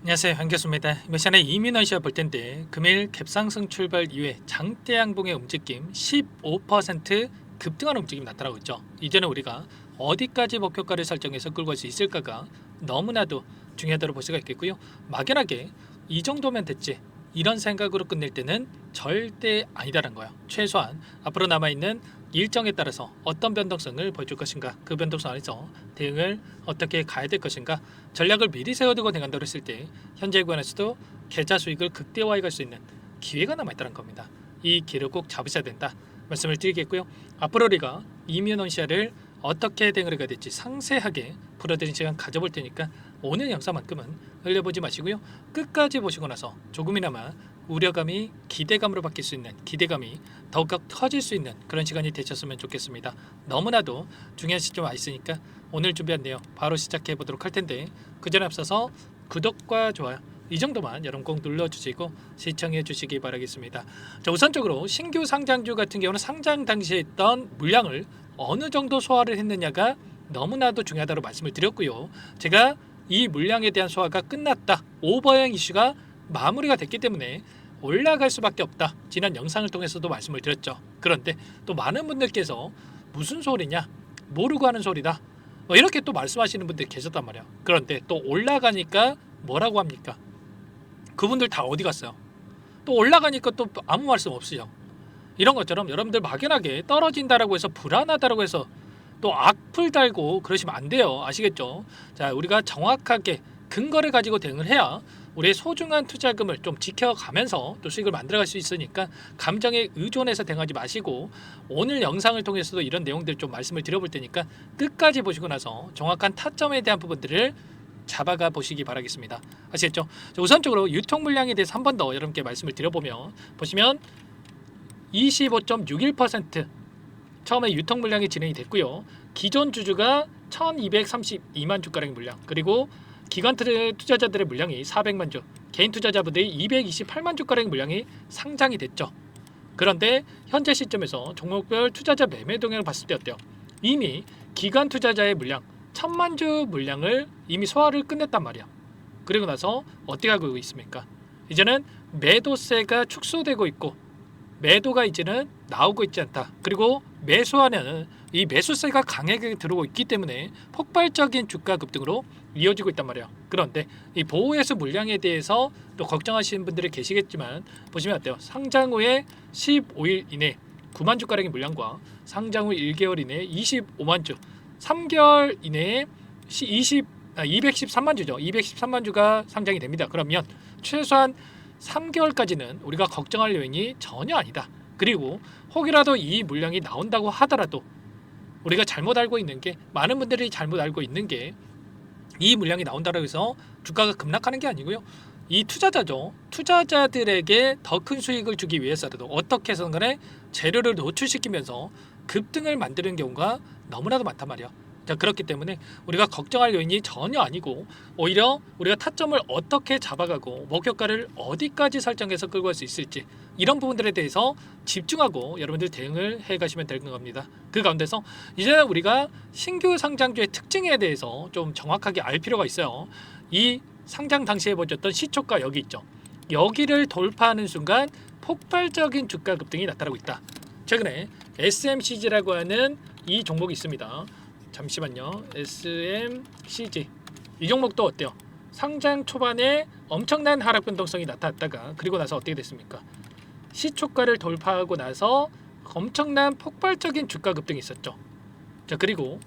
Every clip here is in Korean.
안녕하세요, 한교수입니다. 이번 시간에 이민원 시와 볼 텐데 금일 갭상승 출발 이후에 장대 양봉의 움직임 15% 급등하는 움직임이 나타나고 있죠. 이제는 우리가 어디까지 목표가를 설정해서 끌고 갈 수 있을까가 너무나도 중요하다고 볼 수가 있겠고요. 막연하게 이 정도면 됐지 이런 생각으로 끝낼 때는 절대 아니다라는 거예요. 최소한 앞으로 남아있는 일정에 따라서 어떤 변동성을 보여줄 것인가, 그 변동성 안에서 대응을 어떻게 가야 될 것인가, 전략을 미리 세워두고 대응한다고 했을 때 현재 구간에서도 계좌 수익을 극대화해 갈 수 있는 기회가 남아있다는 겁니다. 이 기회를 꼭 잡으셔야 된다 말씀을 드리겠고요. 앞으로 우리가 이민원 시야를 어떻게 대응을 해야 될지 상세하게 풀어드린 시간 가져볼 테니까 오늘 영상만큼은 흘려보지 마시고요. 끝까지 보시고 나서 조금이나마 우려감이 기대감으로 바뀔 수 있는, 기대감이 더욱 커질 수 있는 그런 시간이 되셨으면 좋겠습니다. 너무나도 중요한 시점 와 있으니까 오늘 준비한 내용 바로 시작해 보도록 할 텐데, 그 전에 앞서서 구독과 좋아요 이 정도만 여러분 꼭 눌러주시고 시청해 주시기 바라겠습니다. 자, 우선적으로 신규 상장주 같은 경우는 상장 당시에 있던 물량을 어느 정도 소화를 했느냐가 너무나도 중요하다고 말씀을 드렸고요. 제가 이 물량에 대한 소화가 끝났다, 오버행 이슈가 마무리가 됐기 때문에 올라갈 수밖에 없다, 지난 영상을 통해서도 말씀을 드렸죠. 그런데 또 많은 분들께서 무슨 소리냐, 모르고 하는 소리다, 이렇게 또 말씀하시는 분들이 계셨단 말이에요. 그런데 또 올라가니까 뭐라고 합니까? 그분들 다 어디 갔어요? 또 올라가니까 또 아무 말씀 없으죠. 이런 것처럼 여러분들 막연하게 떨어진다라고 해서 불안하다라고 해서 또 악플 달고 그러시면 안 돼요. 아시겠죠? 자, 우리가 정확하게 근거를 가지고 대응을 해야 우리의 소중한 투자금을 좀 지켜가면서 또 수익을 만들어갈 수 있으니까 감정에 의존해서 대응하지 마시고, 오늘 영상을 통해서도 이런 내용들 좀 말씀을 드려볼 테니까 끝까지 보시고 나서 정확한 타점에 대한 부분들을 잡아가 보시기 바라겠습니다. 아시겠죠? 자, 우선적으로 유통 물량에 대해서 한 번 더 여러분께 말씀을 드려보면, 보시면 25.61% 처음에 유통 물량이 진행이 됐고요. 기존 주주가 1232만 주가량의 물량, 그리고 기관 투자자들의 물량이 400만 주, 개인 투자자분들이 228만 주가량의 물량이 상장이 됐죠. 그런데 현재 시점에서 종목별 투자자 매매 동향을 봤을 때 어때요? 이미 기관 투자자의 물량 1000만 주 물량을 이미 소화를 끝냈단 말이야. 그리고 나서 어떻게 하고 있습니까? 이제는 매도세가 축소되고 있고 매도가 이제는 나오고 있지 않다. 그리고 매수하는 이 매수세가 강하게 들어오고 있기 때문에 폭발적인 주가 급등으로 이어지고 있단 말이에요. 그런데 이 보호해수 물량에 대해서 또 걱정하시는 분들이 계시겠지만, 보시면 어때요? 상장 후에 15일 이내 9만 주가량의 물량과 상장 후 1개월 이내 25만 주, 3개월 이내에 213만 주죠. 213만 주가 상장이 됩니다. 그러면 최소한 3개월까지는 우리가 걱정할 요인이 전혀 아니다. 그리고 혹이라도 이 물량이 나온다고 하더라도 우리가 잘못 알고 있는 게, 많은 분들이 잘못 알고 있는 게, 이 물량이 나온다고 해서 주가가 급락하는 게 아니고요. 이 투자자죠. 투자자들에게 더 큰 수익을 주기 위해서라도 어떻게 해서든 간에 재료를 노출시키면서 급등을 만드는 경우가 너무나도 많단 말이야. 자, 그렇기 때문에 우리가 걱정할 요인이 전혀 아니고, 오히려 우리가 타점을 어떻게 잡아가고 목표가를 어디까지 설정해서 끌고 갈 수 있을지, 이런 부분들에 대해서 집중하고 여러분들 대응을 해 가시면 될 겁니다. 그 가운데서 이제 우리가 신규 상장주의 특징에 대해서 좀 정확하게 알 필요가 있어요. 이 상장 당시에 보셨던 시초가 여기 있죠. 여기를 돌파하는 순간 폭발적인 주가 급등이 나타나고 있다. 최근에 SMCG라고 하는 이 종목이 있습니다. 잠시만요. SMCG 이 종목도 어때요? 상장 초반에 엄청난 하락 변동성이 나타났다가 그리고 나서 어떻게 됐습니까? 시초가를 돌파하고 나서 엄청난 폭발적인 주가 급등이 있었죠. 자, 그리고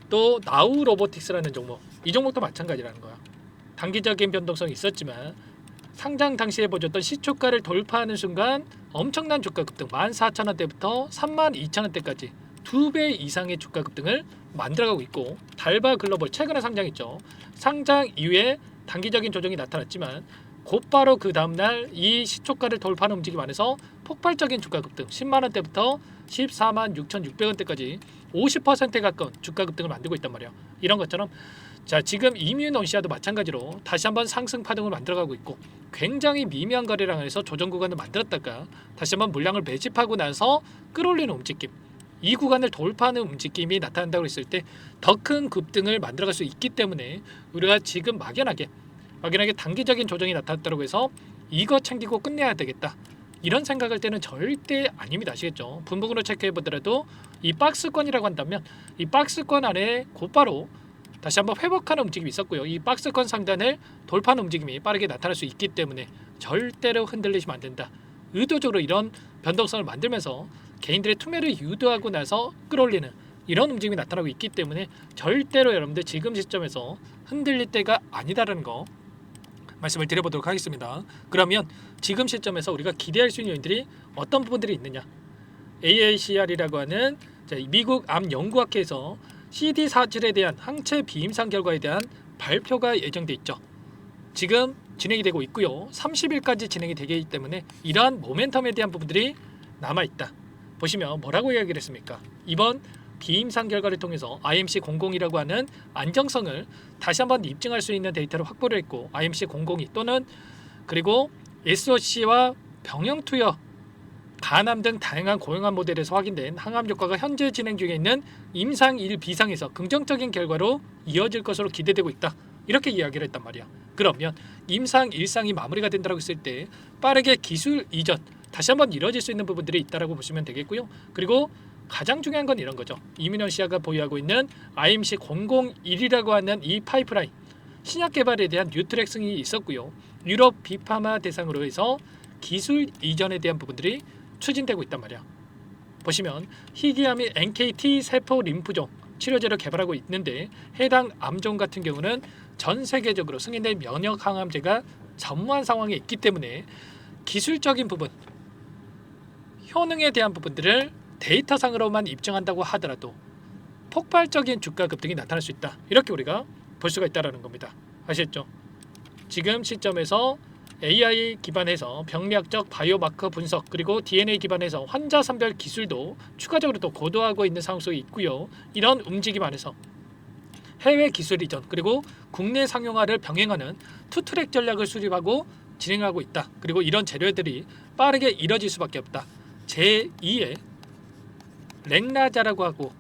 또 나우 로보틱스라는 종목, 이 종목도 마찬가지라는 거야. 단기적인 변동성이 있었지만 상장 당시에 보셨던 시초가를 돌파하는 순간 엄청난 주가 급등, 14,000원대부터 32,000원대까지 2배 이상의 주가 급등을 만들어가고 있고, 달바 글로벌 최근에 상장했죠. 상장 이후에 단기적인 조정이 나타났지만 곧바로 그 다음날 이 시초가를 돌파하는 움직임 안에서 폭발적인 주가 급등, 10만원대부터 14만 6,600원대까지 50%에 가까운 주가 급등을 만들고 있단 말이에요. 이런 것처럼 자, 지금 이뮤노시아도 마찬가지로 다시 한번 상승 파동을 만들어가고 있고, 굉장히 미미한 거래량을 해서 조정 구간을 만들었다가 다시 한번 물량을 매집하고 나서 끌어올리는 움직임, 이 구간을 돌파하는 움직임이 나타난다고 했을 때 더 큰 급등을 만들어갈 수 있기 때문에 우리가 지금 막연하게 막연하게 단기적인 조정이 나타났다고 해서 이거 챙기고 끝내야 되겠다, 이런 생각할 때는 절대 아닙니다. 아시겠죠? 분봉으로 체크해 보더라도 이 박스권이라고 한다면 이 박스권 안에 곧바로 다시 한번 회복하는 움직임이 있었고요. 이 박스권 상단을 돌파하는 움직임이 빠르게 나타날 수 있기 때문에 절대로 흔들리시면 안 된다. 의도적으로 이런 변동성을 만들면서 개인들의 투매를 유도하고 나서 끌어올리는 이런 움직임이 나타나고 있기 때문에 절대로 여러분들 지금 시점에서 흔들릴 때가 아니다라는 거 말씀을 드려보도록 하겠습니다. 그러면 지금 시점에서 우리가 기대할 수 있는 요인들이 어떤 부분들이 있느냐? AACR이라고 하는 미국 암 연구학회에서 CD4질에 대한 항체 비임상 결과에 대한 발표가 예정돼 있죠. 지금 진행이 되고 있고요. 30일까지 진행이 되기 때문에 이러한 모멘텀에 대한 부분들이 남아있다. 보시면 뭐라고 이야기를 했습니까? 이번 비임상 결과를 통해서 IMC00이라고 하는 안정성을 다시 한번 입증할 수 있는 데이터를 확보를 했고, IMC002 또는 그리고 SOC와 병형투여, 간암 등 다양한 고형암 모델에서 확인된 항암 효과가 현재 진행 중에 있는 임상 1 비상에서 긍정적인 결과로 이어질 것으로 기대되고 있다, 이렇게 이야기를 했단 말이야. 그러면 임상 1상이 마무리가 된다고 했을 때 빠르게 기술 이전 다시 한번 이루어질 수 있는 부분들이 있다라고 보시면 되겠고요. 그리고 가장 중요한 건 이런 거죠. 이뮤노시아가 보유하고 있는 IMC001이라고 하는 이 파이프라인, 신약 개발에 대한 뉴트랙 승인이 있었고요. 유럽 비파마 대상으로 해서 기술 이전에 대한 부분들이 추진되고 있단 말이야. 보시면 희귀암 및 NKT 세포 림프종 치료제를 개발하고 있는데, 해당 암종 같은 경우는 전 세계적으로 승인된 면역 항암제가 전무한 상황에 있기 때문에 기술적인 부분, 효능에 대한 부분들을 데이터상으로만 입증한다고 하더라도 폭발적인 주가 급등이 나타날 수 있다, 이렇게 우리가 볼 수가 있다는 겁니다. 아시겠죠? 지금 시점에서 AI 기반에서 병리학적 바이오마커 분석, 그리고 DNA 기반에서 환자 선별 기술도 추가적으로 또 고도화하고 있는 상황 속에 있고요. 이런 움직임 안에서 해외 기술 이전 그리고 국내 상용화를 병행하는 투트랙 전략을 수립하고 진행하고 있다. 그리고 이런 재료들이 빠르게 이뤄질 수밖에 없다. 제2의 랭라자라고 하고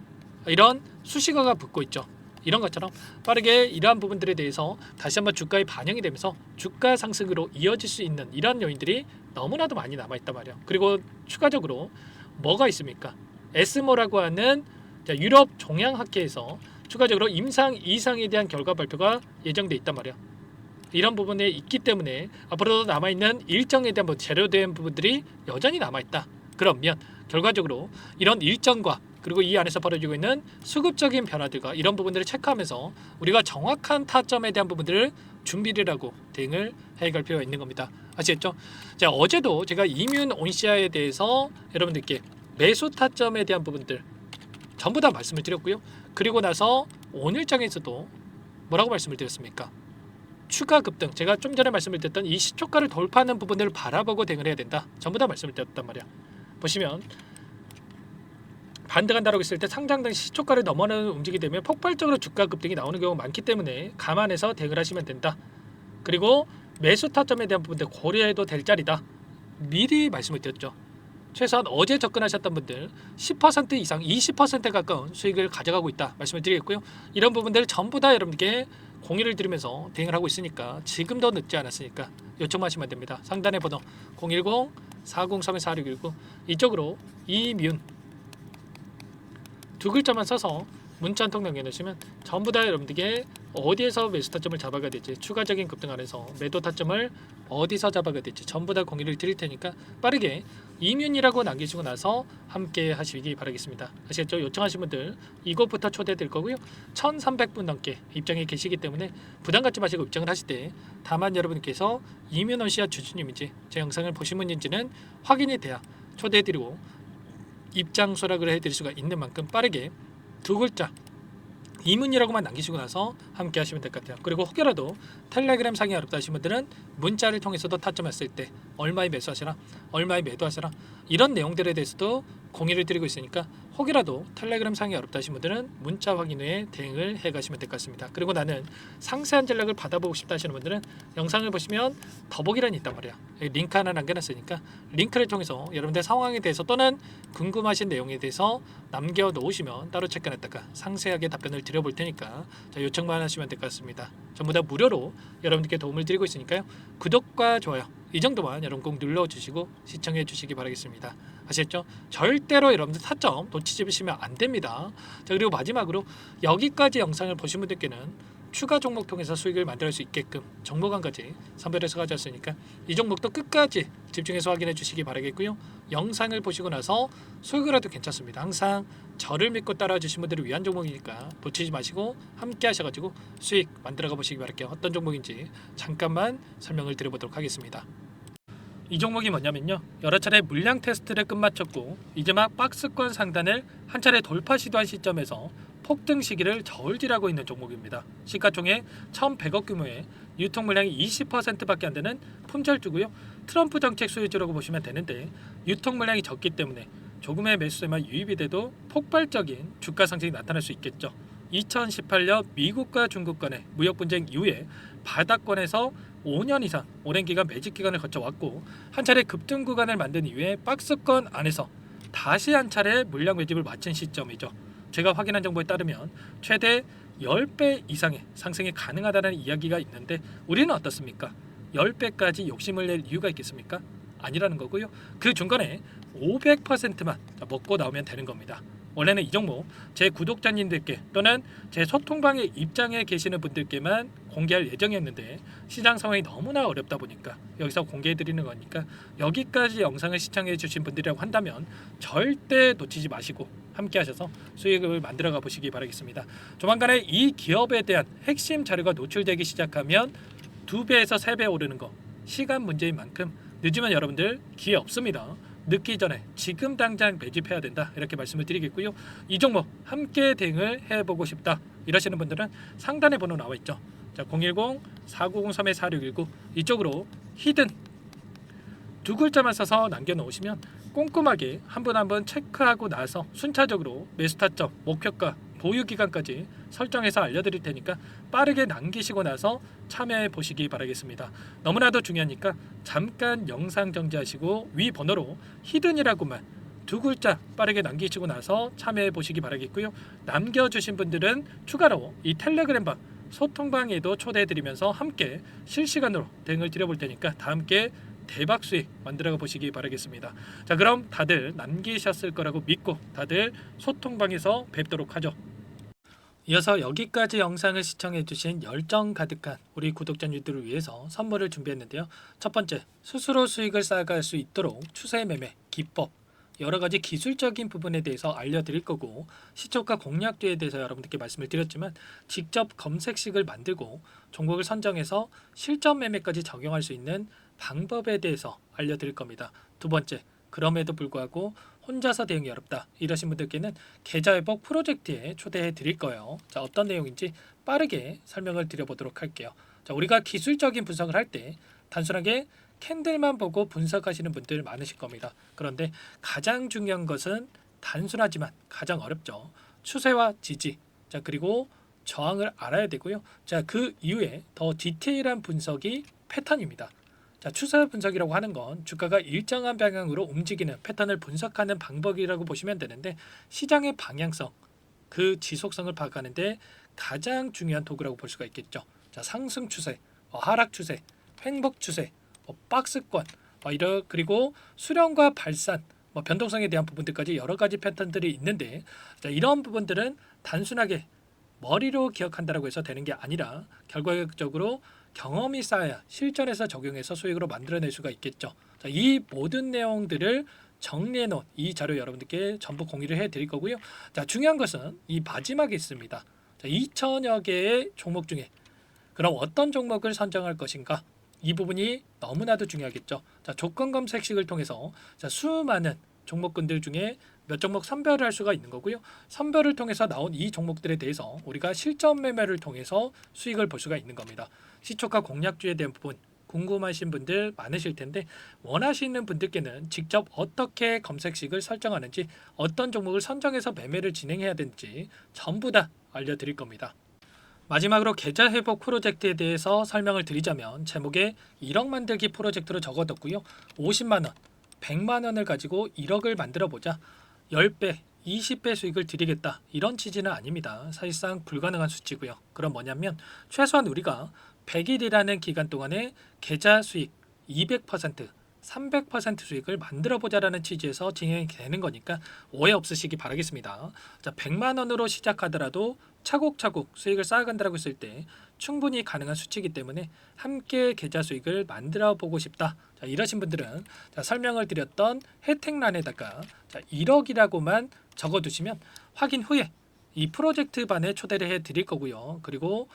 이런 수식어가 붙고 있죠. 이런 것처럼 빠르게 이러한 부분들에 대해서 다시 한번 주가에 반영이 되면서 주가 상승으로 이어질 수 있는 이런 요인들이 너무나도 많이 남아있단 말이에요. 그리고 추가적으로 뭐가 있습니까? 에스모라고 하는 유럽 종양학회에서 추가적으로 임상 2상에 대한 결과 발표가 예정돼 있단 말이에요. 이런 부분에 있기 때문에 앞으로도 남아있는 일정에 대한 재료된 부분들이 여전히 남아있다. 그러면 결과적으로 이런 일정과 그리고 이 안에서 벌어지고 있는 수급적인 변화들과 이런 부분들을 체크하면서 우리가 정확한 타점에 대한 부분들을 준비를 하고 대응을 해갈 필요가 있는 겁니다. 아시겠죠? 자, 어제도 제가 이뮨 온시아에 대해서 여러분들께 매수 타점에 대한 부분들 전부 다 말씀을 드렸고요. 그리고 나서 오늘장에서도 뭐라고 말씀을 드렸습니까? 추가 급등, 제가 좀 전에 말씀을 드렸던 이 시초가를 돌파하는 부분을 바라보고 대응을 해야 된다, 전부 다 말씀을 드렸단 말이야. 보시면 반등 한다고 했을 때 상장 등 시초가를 넘어가는 움직임이 되면 폭발적으로 주가 급등이 나오는 경우가 많기 때문에 감안해서 대응을 하시면 된다. 그리고 매수 타점에 대한 부분들 고려해도 될 자리다, 미리 말씀을 드렸죠. 최소한 어제 접근하셨던 분들 10% 이상 20%에 가까운 수익을 가져가고 있다 말씀을 드리겠고요. 이런 부분들 전부 다 여러분께 공유를 드리면서 대응을 하고 있으니까 지금도 늦지 않았으니까 요청하시면 됩니다. 상단에 번호 010-403-4619 이쪽으로 이뮨 두 글자만 써서 문자 한 통 남겨주시면 전부 다 여러분들께 어디에서 매수 타점을 잡아가야 될지, 추가적인 급등 안에서 매도 타점을 어디서 잡아가야 될지 전부 다 공유를 드릴 테니까 빠르게 이뮨이라고 남기시고 나서 함께 하시기 바라겠습니다. 아시겠죠? 요청하신 분들 이곳부터 초대될 거고요. 1300분 넘게 입장에 계시기 때문에 부담 갖지 마시고 입장을 하실 때 다만 여러분께서 이뮨온시아 주주님인지 제 영상을 보신 분인지는 확인이 돼야 초대해드리고 입장 소락을 해드릴 수가 있는 만큼 빠르게 두 글자 이문이라고만 남기시고 나서 함께 하시면 될 것 같아요. 그리고 혹여라도 텔레그램 상이 어렵다 하신 분들은 문자를 통해서도 타점했을 때 얼마에 매수하시라, 얼마에 매도하시라, 이런 내용들에 대해서도 공유를 드리고 있으니까 혹이라도 텔레그램 상이 어렵다 하신 분들은 문자 확인 후에 대응을 해가시면 될 것 같습니다. 그리고 나는 상세한 전략을 받아보고 싶다 하시는 분들은 영상을 보시면 더보기란이 있단 말이야. 링크 하나 남겨놨으니까 링크를 통해서 여러분들 상황에 대해서 또는 궁금하신 내용에 대해서 남겨놓으시면 따로 체크해놨다가 상세하게 답변을 드려볼 테니까 요청만 하시면 될 것 같습니다. 전부 다 무료로 여러분들께 도움을 드리고 있으니까요. 구독과 좋아요 이 정도만 여러분 꼭 눌러주시고 시청해 주시기 바라겠습니다. 아시겠죠? 절대로 여러분들 타점 놓치시면 안 됩니다. 자, 그리고 마지막으로 여기까지 영상을 보신 분들께는 추가 종목 통해서 수익을 만들 수 있게끔 종목안까지 선별해서 가져왔으니까 이 종목도 끝까지 집중해서 확인해 주시기 바라겠고요. 영상을 보시고 나서 수익을 해도 괜찮습니다. 항상 저를 믿고 따라와 주신 분들을 위한 종목이니까 놓치지 마시고 함께 하셔가지고 수익 만들어가 보시기 바랄게요. 어떤 종목인지 잠깐만 설명을 드려보도록 하겠습니다. 이 종목이 뭐냐면요, 여러 차례 물량 테스트를 끝마쳤고 이제 막 박스권 상단을 한 차례 돌파 시도한 시점에서 폭등 시기를 저울질하고 있는 종목입니다. 시가총액 1,100억 규모의 유통 물량이 20%밖에 안 되는 품절주고요. 트럼프 정책 수혜주라고 보시면 되는데 유통 물량이 적기 때문에 조금의 매수세만 유입이 돼도 폭발적인 주가 상승이 나타날 수 있겠죠. 2018년 미국과 중국 간의 무역 분쟁 이후에 바닥권에서 5년 이상 오랜 기간 매집 기간을 거쳐왔고 한 차례 급등 구간을 만든 이후에 박스권 안에서 다시 한 차례 물량 매집을 마친 시점이죠. 제가 확인한 정보에 따르면 최대 10배 이상의 상승이 가능하다는 이야기가 있는데 우리는 어떻습니까? 10배까지 욕심을 낼 이유가 있겠습니까? 아니라는 거고요. 그 중간에 500%만 먹고 나오면 되는 겁니다. 원래는 이 종목 제 구독자님들께 또는 제 소통방에 입장해 계시는 분들께만 공개할 예정이었는데 시장 상황이 너무나 어렵다 보니까 여기서 공개해 드리는 거니까 여기까지 영상을 시청해 주신 분들이라고 한다면 절대 놓치지 마시고 함께 하셔서 수익을 만들어 가 보시기 바라겠습니다. 조만간에 이 기업에 대한 핵심 자료가 노출되기 시작하면 2배에서 3배 오르는 거 시간 문제인 만큼 늦으면 여러분들 기회 없습니다. 늦기 전에 지금 당장 매집해야 된다 이렇게 말씀을 드리겠고요. 이 종목 함께 대응을 해보고 싶다 이러시는 분들은 상단에 번호 나와 있죠. 자, 010-4903-4619 이쪽으로 히든 두 글자만 써서 남겨놓으시면 꼼꼼하게 한 분 한 분 체크하고 나서 순차적으로 매수 타점, 목표가, 보유 기간까지 설정해서 알려드릴 테니까 빠르게 남기시고 나서 참여해 보시기 바라겠습니다. 너무나도 중요하니까 잠깐 영상 정지하시고 위 번호로 히든이라고만 두 글자 빠르게 남기시고 나서 참여해 보시기 바라겠고요. 남겨주신 분들은 추가로 이 텔레그램방 소통방에도 초대해 드리면서 함께 실시간으로 대응을 드려볼 테니까 다 함께 대박 수익 만들어 보시기 바라겠습니다. 자, 그럼 다들 남기셨을 거라고 믿고 다들 소통방에서 뵙도록 하죠. 이어서 여기까지 영상을 시청해 주신 열정 가득한 우리 구독자님들을 위해서 선물을 준비했는데요. 첫 번째, 스스로 수익을 쌓아갈 수 있도록 추세 매매 기법 여러 가지 기술적인 부분에 대해서 알려드릴 거고, 시초가 공략주에 대해서 여러분들께 말씀을 드렸지만 직접 검색식을 만들고 종목을 선정해서 실전 매매까지 적용할 수 있는 방법에 대해서 알려드릴 겁니다. 두 번째, 그럼에도 불구하고 혼자서 대응이 어렵다 이러신 분들께는 계좌회복 프로젝트에 초대해 드릴 거예요. 자, 어떤 내용인지 빠르게 설명을 드려보도록 할게요. 자, 우리가 기술적인 분석을 할 때 단순하게 캔들만 보고 분석하시는 분들 많으실 겁니다. 그런데 가장 중요한 것은 단순하지만 가장 어렵죠. 추세와 지지, 자, 그리고 저항을 알아야 되고요. 자, 그 이후에 더 디테일한 분석이 패턴입니다. 자, 추세 분석이라고 하는 건 주가가 일정한 방향으로 움직이는 패턴을 분석하는 방법이라고 보시면 되는데, 시장의 방향성, 그 지속성을 파악하는데 가장 중요한 도구라고 볼 수가 있겠죠. 자, 상승 추세, 하락 추세, 횡복 추세, 박스권, 그리고 수렴과 발산, 변동성에 대한 부분들까지 여러 가지 패턴들이 있는데, 자, 이런 부분들은 단순하게 머리로 기억한다라고 해서 되는 게 아니라 결과적으로 경험이 쌓아야 실전에서 적용해서 수익으로 만들어낼 수가 있겠죠. 자, 이 모든 내용들을 정리해 놓은 이 자료 여러분들께 전부 공유를 해 드릴 거고요. 자, 중요한 것은 이 마지막에 있습니다. 자, 2천여 개의 종목 중에 그럼 어떤 종목을 선정할 것인가? 이 부분이 너무나도 중요하겠죠. 자, 조건 검색식을 통해서 자, 수많은 종목군들 중에 몇 종목 선별을 할 수가 있는 거고요. 선별을 통해서 나온 이 종목들에 대해서 우리가 실전 매매를 통해서 수익을 볼 수가 있는 겁니다. 시초가 공략주에 대한 부분 궁금하신 분들 많으실 텐데, 원하시는 분들께는 직접 어떻게 검색식을 설정하는지, 어떤 종목을 선정해서 매매를 진행해야 되는지 전부 다 알려드릴 겁니다. 마지막으로 계좌 회복 프로젝트에 대해서 설명을 드리자면, 제목에 1억 만들기 프로젝트로 적어뒀고요. 50만 원, 100만 원을 가지고 1억을 만들어 보자. 10배, 20배 수익을 드리겠다 이런 취지는 아닙니다. 사실상 불가능한 수치고요. 그럼 뭐냐면 최소한 우리가 100일이라는 기간 동안에 계좌 수익 200%, 300% 수익을 만들어 보자라는 취지에서 진행이 되는 거니까 오해 없으시기 바라겠습니다. 자, 100만 원으로 시작하더라도 차곡차곡 수익을 쌓아간다고 했을 때 충분히 가능한 수치이기 때문에 함께 계좌 수익을 만들어 보고 싶다. 자, 이러신 분들은 자, 설명을 드렸던 혜택란에다가 1억이라고만 적어두시면 확인 후에 이 프로젝트 반에 초대를 해 드릴 거고요. 그리고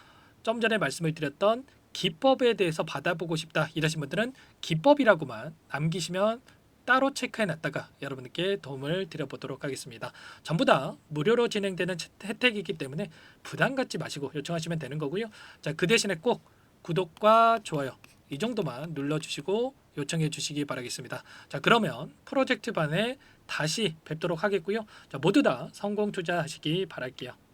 좀 전에 말씀을 드렸던 기법에 대해서 받아보고 싶다 이러신 분들은 기법이라고만 남기시면 따로 체크해 놨다가 여러분께 도움을 드려보도록 하겠습니다. 전부 다 무료로 진행되는 혜택이기 때문에 부담 갖지 마시고 요청하시면 되는 거고요. 자, 그 대신에 꼭 구독과 좋아요 이 정도만 눌러주시고 요청해 주시기 바라겠습니다. 자, 그러면 프로젝트 반에 다시 뵙도록 하겠고요. 자, 모두 다 성공 투자하시기 바랄게요.